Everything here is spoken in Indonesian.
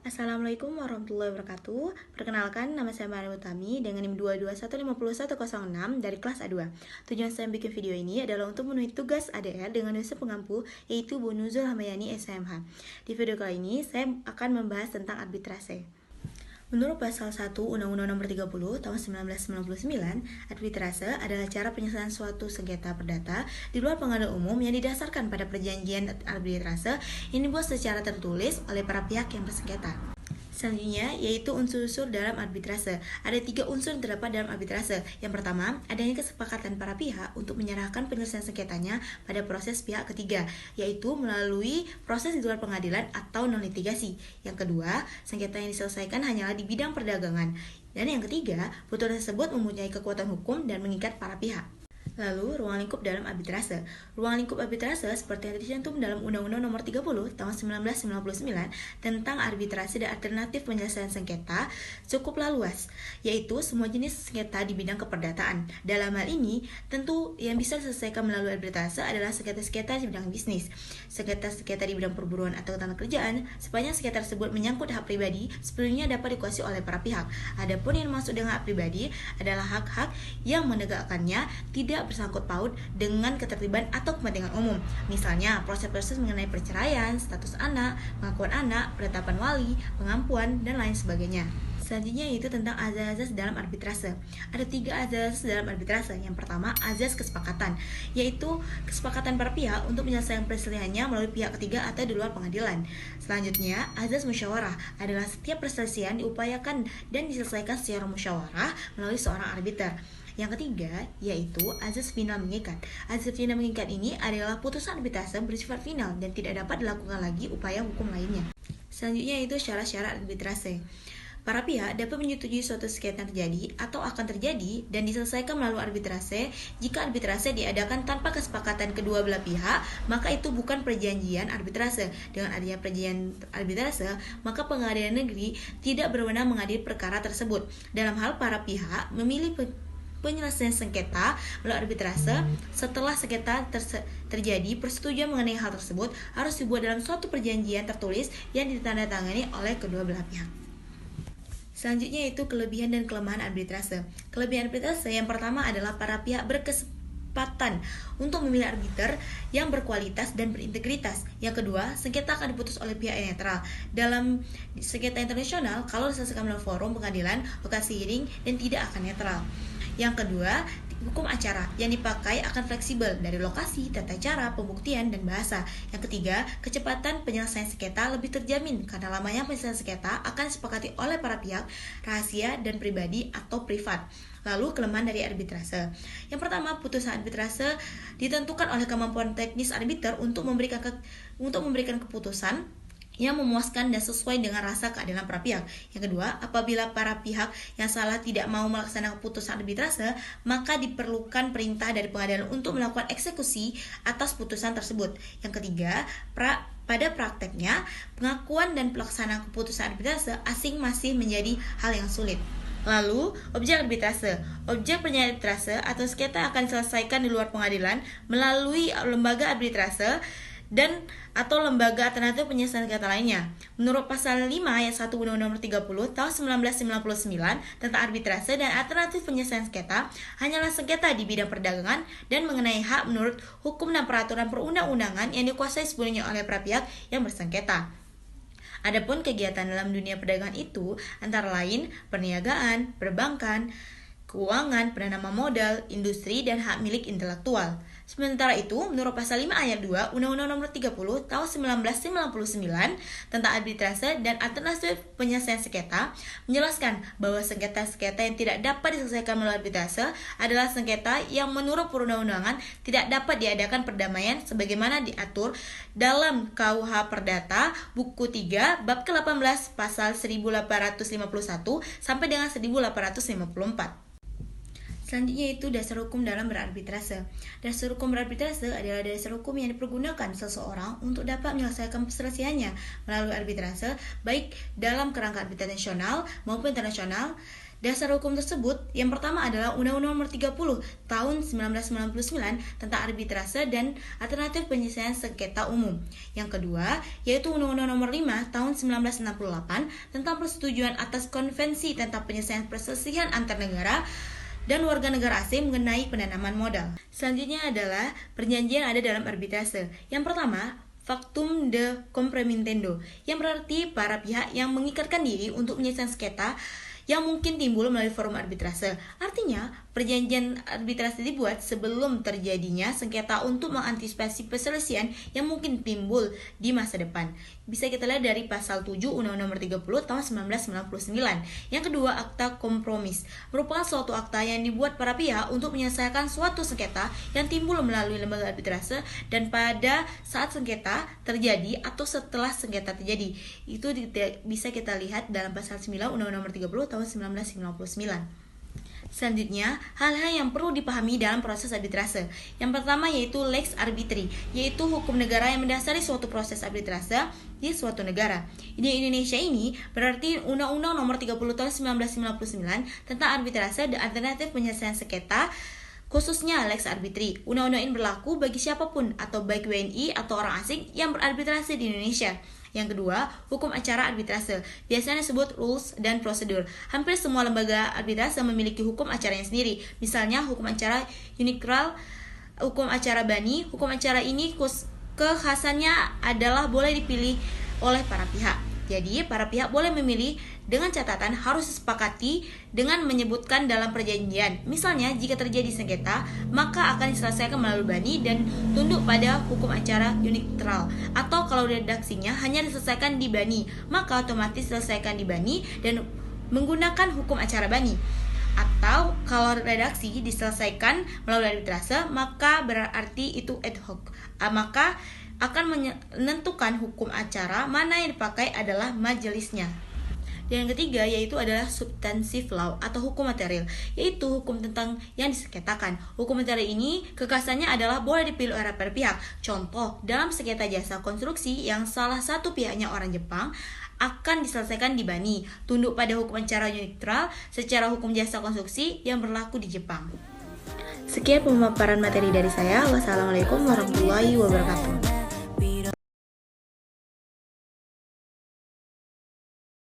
Assalamualaikum warahmatullahi wabarakatuh. Perkenalkan, nama saya Maria Utami dengan NIM 2215106 dari kelas A2. Tujuan saya bikin video ini adalah untuk memenuhi tugas ADR dengan dosen pengampu, yaitu Bu Nuzul Hamayani SMH. Di video kali ini, saya akan membahas tentang arbitrase. Menurut pasal 1 Undang-Undang Nomor 30 Tahun 1999, arbitrase adalah cara penyelesaian suatu sengketa perdata di luar pengadilan umum yang didasarkan pada perjanjian arbitrase yang dibuat secara tertulis oleh para pihak yang bersengketa. Selanjutnya, yaitu unsur-unsur dalam arbitrase. Ada 3 unsur yang terdapat dalam arbitrase. Yang pertama, adanya kesepakatan para pihak untuk menyerahkan penyelesaian sengketanya pada proses pihak ketiga, yaitu melalui proses di luar pengadilan atau non-litigasi. Yang kedua, sengketa yang diselesaikan hanyalah di bidang perdagangan. Dan yang ketiga, putusan tersebut mempunyai kekuatan hukum dan mengikat para pihak. Lalu, ruang lingkup dalam arbitrase. Ruang lingkup arbitrase seperti yang tercantum dalam Undang-Undang Nomor 30 Tahun 1999 tentang arbitrase dan alternatif penyelesaian sengketa cukuplah luas, yaitu semua jenis sengketa di bidang keperdataan. Dalam hal ini, tentu yang bisa diselesaikan melalui arbitrase adalah sengketa-sengketa di bidang bisnis, sengketa-sengketa di bidang perburuan atau ketenaga kerjaan, sepanjang sengketa tersebut menyangkut hak pribadi sepenuhnya dapat dikuasai oleh para pihak. Adapun yang dimaksud dengan hak pribadi adalah hak-hak yang menegakkannya tidak bersangkut paut dengan ketertiban atau kepentingan umum. Misalnya, proses-proses mengenai perceraian, status anak, pengakuan anak, penetapan wali, pengampuan, dan lain sebagainya. Selanjutnya yaitu tentang azas-azas dalam arbitrase. Ada 3 azas dalam arbitrase. Yang pertama, azas kesepakatan, yaitu kesepakatan para pihak untuk menyelesaikan perselisihannya melalui pihak ketiga atau di luar pengadilan. Selanjutnya, azas musyawarah adalah setiap perselisihan diupayakan dan diselesaikan secara musyawarah melalui seorang arbiter. Yang ketiga, yaitu azas final mengikat. Azas final mengikat ini adalah putusan arbitrase bersifat final dan tidak dapat dilakukan lagi upaya hukum lainnya. Selanjutnya yaitu syarat-syarat arbitrase. Para pihak dapat menyetujui suatu sengketa yang terjadi atau akan terjadi dan diselesaikan melalui arbitrase. Jika arbitrase diadakan tanpa kesepakatan kedua belah pihak, maka itu bukan perjanjian arbitrase. Dengan adanya perjanjian arbitrase, maka pengadilan negeri tidak berwenang mengadili perkara tersebut. Dalam hal para pihak memilih penyelesaian sengketa melalui arbitrase, setelah sengketa terjadi, persetujuan mengenai hal tersebut harus dibuat dalam suatu perjanjian tertulis yang ditandatangani oleh kedua belah pihak. Selanjutnya yaitu kelebihan dan kelemahan arbitrase. Kelebihan arbitrase yang pertama adalah para pihak berkesempatan untuk memilih arbiter yang berkualitas dan berintegritas. Yang kedua, sengketa akan diputus oleh pihak yang netral. Dalam sengketa internasional, kalau diselesaikan melalui forum pengadilan, lokasi hearing, dan tidak akan netral. Yang kedua, hukum acara yang dipakai akan fleksibel dari lokasi, tata cara, pembuktian, dan bahasa. Yang ketiga, kecepatan penyelesaian sengketa lebih terjamin karena lamanya penyelesaian sengketa akan disepakati oleh para pihak, rahasia dan pribadi atau privat. Lalu kelemahan dari arbitrase. Yang pertama, putusan arbitrase ditentukan oleh kemampuan teknis arbiter untuk memberikan keputusan yang memuaskan dan sesuai dengan rasa keadilan para pihak. Yang kedua, apabila para pihak yang salah tidak mau melaksanakan keputusan arbitrase, maka diperlukan perintah dari pengadilan untuk melakukan eksekusi atas putusan tersebut. Yang ketiga, pada prakteknya, pengakuan dan pelaksanaan keputusan arbitrase asing masih menjadi hal yang sulit. Lalu, objek arbitrase. Objek penyelesaian arbitrase atau sengketa akan diselesaikan di luar pengadilan melalui lembaga arbitrase dan atau lembaga alternatif penyelesaian sengketa lainnya. Menurut pasal 5 ayat 1 Undang-Undang Nomor 30 Tahun 1999 tentang arbitrase dan alternatif penyelesaian sengketa hanyalah sengketa di bidang perdagangan dan mengenai hak menurut hukum dan peraturan perundang-undangan yang dikuasai sepenuhnya oleh para pihak yang bersengketa. Adapun kegiatan dalam dunia perdagangan itu antara lain perniagaan, perbankan, keuangan, penanaman modal, industri, dan hak milik intelektual. Sementara itu, menurut pasal 5 ayat 2 Undang-Undang Nomor 30 Tahun 1999 tentang arbitrase dan alternatif penyelesaian sengketa menjelaskan bahwa sengketa-sengketa yang tidak dapat diselesaikan melalui arbitrase adalah sengketa yang menurut perundang-undangan tidak dapat diadakan perdamaian sebagaimana diatur dalam KUH Perdata buku 3 bab ke-18 pasal 1851 sampai dengan 1854. Selanjutnya itu dasar hukum dalam berarbitrase. Dasar hukum berarbitrase adalah dasar hukum yang dipergunakan seseorang untuk dapat menyelesaikan perselisihannya melalui arbitrase, baik dalam kerangka arbitrase nasional maupun internasional Dasar hukum tersebut yang pertama adalah Undang-Undang Nomor 30 Tahun 1999 tentang arbitrase dan alternatif penyelesaian sengketa umum. Yang kedua yaitu Undang-Undang Nomor 5 Tahun 1968 tentang persetujuan atas konvensi tentang penyelesaian perselisihan antar negara dan warga negara asing mengenai penanaman modal. Selanjutnya adalah perjanjian ada dalam arbitrase. Yang pertama, Factum de Compromitendo, yang berarti para pihak yang mengikatkan diri untuk menyelesaikan sengketa yang mungkin timbul melalui forum arbitrase. Artinya, perjanjian arbitrase dibuat sebelum terjadinya sengketa untuk mengantisipasi perselisihan yang mungkin timbul di masa depan. Bisa kita lihat dari pasal 7 Undang-Undang Nomor 30 Tahun 1999. Yang kedua, akta kompromis merupakan suatu akta yang dibuat para pihak untuk menyelesaikan suatu sengketa yang timbul melalui lembaga arbitrase dan pada saat sengketa terjadi atau setelah sengketa terjadi. Itu bisa kita lihat dalam pasal 9 Undang-Undang Nomor 30 Tahun 1999. Selanjutnya, hal-hal yang perlu dipahami dalam proses arbitrase. Yang pertama yaitu lex arbitri, yaitu hukum negara yang mendasari suatu proses arbitrase di suatu negara. Di Indonesia ini berarti Undang-Undang Nomor 30 Tahun 1999 tentang arbitrase dan alternatif penyelesaian sengketa, khususnya lex arbitri. Undang-undang ini berlaku bagi siapapun atau baik WNI atau orang asing yang berarbitrase di Indonesia. Yang kedua, hukum acara arbitrase, biasanya disebut rules dan prosedur. Hampir semua lembaga arbitrase memiliki hukum acaranya sendiri. Misalnya hukum acara unilateral, hukum acara bani. Hukum acara ini kekhasannya adalah boleh dipilih oleh para pihak. Jadi, para pihak boleh memilih dengan catatan harus disepakati dengan menyebutkan dalam perjanjian. Misalnya, jika terjadi sengketa, maka akan diselesaikan melalui bani dan tunduk pada hukum acara unilateral. Atau kalau redaksinya hanya diselesaikan di bani, maka otomatis diselesaikan di bani dan menggunakan hukum acara bani. Atau kalau redaksi diselesaikan melalui arbitrase, maka berarti itu ad hoc. Maka akan menentukan hukum acara mana yang dipakai adalah majelisnya. Dan yang ketiga yaitu adalah substantive law atau hukum material, yaitu hukum tentang yang disengketakan. Hukum material ini kekhasannya adalah boleh dipilih oleh para pihak. Contoh, dalam sengketa jasa konstruksi yang salah satu pihaknya orang Jepang akan diselesaikan di bani, tunduk pada hukum acara unilateral secara hukum jasa konstruksi yang berlaku di Jepang. Sekian pemaparan materi dari saya. Wassalamualaikum warahmatullahi wabarakatuh.